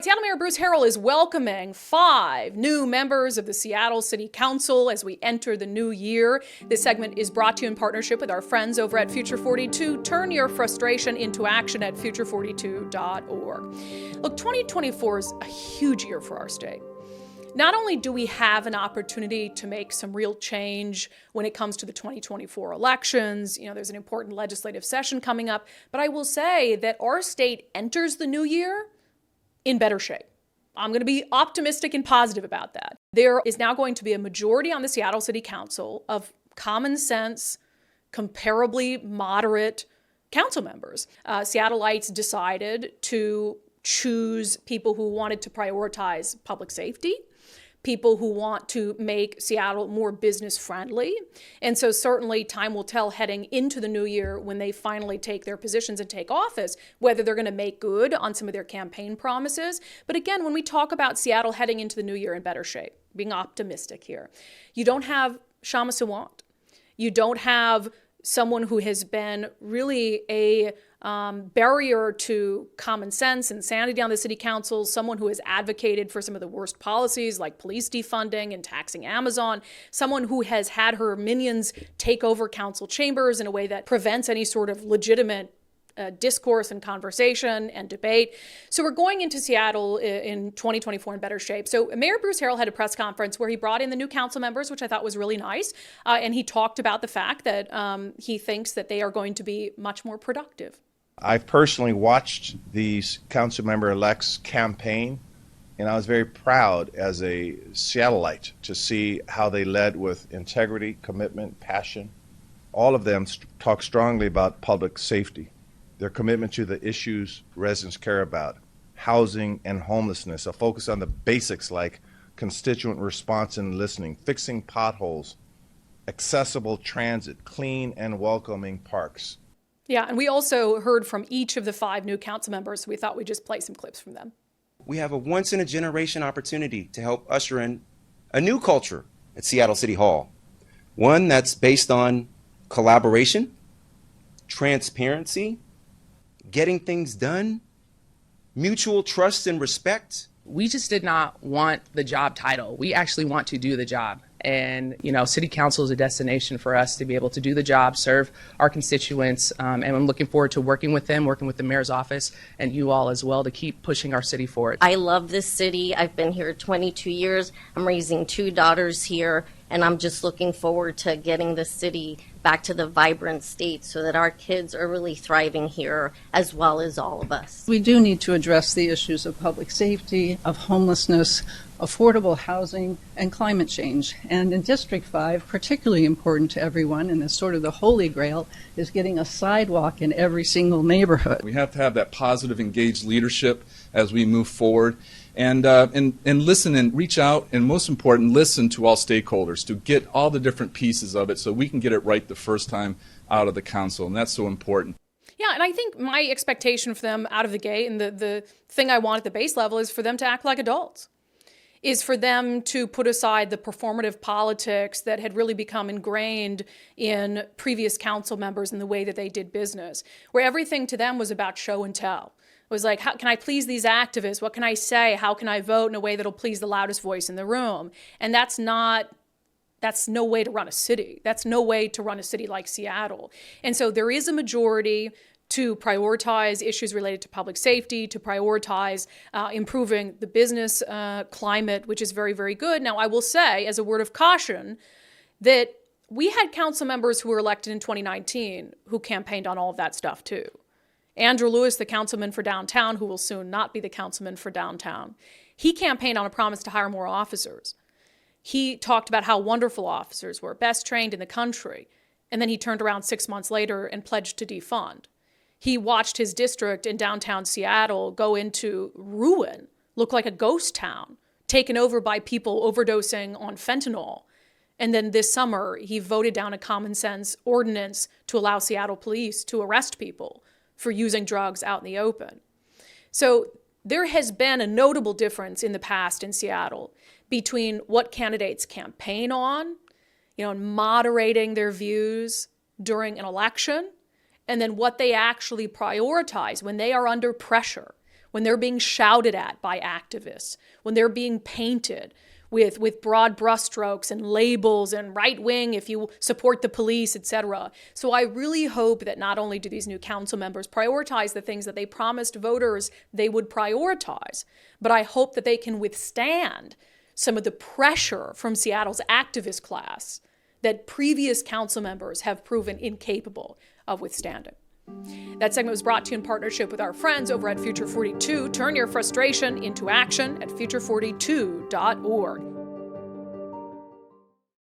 Seattle Mayor Bruce Harrell is welcoming 5 new members of the Seattle City Council as we enter the new year. This segment is brought to you in partnership with our friends over at Future 42. Turn your frustration into action at future42.org. Look, 2024 is a huge year for our state. Not only do we have an opportunity to make some real change when it comes to the 2024 elections, there's an important legislative session coming up, but I will say that our state enters the new year in better shape. I'm going to be optimistic and positive about that. There is now going to be a majority on the Seattle City Council of common sense, comparably moderate council members. Seattleites decided to choose people who wanted to prioritize public safety, people who want to make Seattle more business friendly. And so certainly time will tell heading into the new year when they finally take their positions and take office, whether they're going to make good on some of their campaign promises. But again, when we talk about Seattle heading into the new year in better shape, being optimistic here, you don't have Shama Sawant. You don't have someone who has been really a barrier to common sense and sanity on the city council, someone who has advocated for some of the worst policies like police defunding and taxing Amazon, someone who has had her minions take over council chambers in a way that prevents any sort of legitimate discourse and conversation and debate. So we're going into Seattle in 2024 in better shape. So Mayor Bruce Harrell had a press conference where he brought in the new council members, which I thought was really nice. And he talked about the fact that he thinks that they are going to be much more productive. I've personally watched these council member-elects campaign, and I was very proud as a Seattleite to see how they led with integrity, commitment, passion. All of them talk strongly about public safety, their commitment to the issues residents care about, housing and homelessness, a focus on the basics like constituent response and listening, fixing potholes, accessible transit, clean and welcoming parks. Yeah, and we also heard from each of the 5 new council members. So we thought we'd just play some clips from them. We have a once-in-a-generation opportunity to help usher in a new culture at Seattle City Hall, one that's based on collaboration, transparency, getting things done, mutual trust and respect. We just did not want the job title. We actually want to do the job. And, City Council is a destination for us to be able to do the job, serve our constituents. And I'm looking forward to working with them, working with the mayor's office and you all as well to keep pushing our city forward. I love this city. I've been here 22 years. I'm raising 2 daughters here. And I'm just looking forward to getting the city back to the vibrant state so that our kids are really thriving here as well as all of us. We do need to address the issues of public safety, of homelessness, affordable housing, and climate change. And in District 5, particularly important to everyone, and is sort of the holy grail, is getting a sidewalk in every single neighborhood. We have to have that positive, engaged leadership as we move forward. And listen and reach out, and most important, listen to all stakeholders to get all the different pieces of it so we can get it right the first time out of the council, and that's so important. Yeah, and I think my expectation for them out of the gate, and the thing I want at the base level, is for them to act like adults, is for them to put aside the performative politics that had really become ingrained in previous council members and the way that they did business, where everything to them was about show and tell. It was like, how can I please these activists? What can I say? How can I vote in a way that'll please the loudest voice in the room? And that's no way to run a city. That's no way to run a city like Seattle. And so there is a majority to prioritize issues related to public safety, to prioritize improving the business climate, which is very, very good. Now, I will say, as a word of caution, that we had council members who were elected in 2019 who campaigned on all of that stuff too. Andrew Lewis, the councilman for downtown, who will soon not be the councilman for downtown, he campaigned on a promise to hire more officers. He talked about how wonderful officers were, best trained in the country, and then he turned around 6 months later and pledged to defund. He watched his district in downtown Seattle go into ruin, look like a ghost town, taken over by people overdosing on fentanyl. And then this summer, he voted down a common sense ordinance to allow Seattle police to arrest people for using drugs out in the open. So there has been a notable difference in the past in Seattle between what candidates campaign on, moderating their views during an election, and then what they actually prioritize when they are under pressure, when they're being shouted at by activists, when they're being painted with broad brushstrokes and labels and right wing if you support the police, etc. So I really hope that not only do these new council members prioritize the things that they promised voters they would prioritize, but I hope that they can withstand some of the pressure from Seattle's activist class that previous council members have proven incapable of withstanding. That segment was brought to you in partnership with our friends over at Future 42. Turn your frustration into action at future42.org.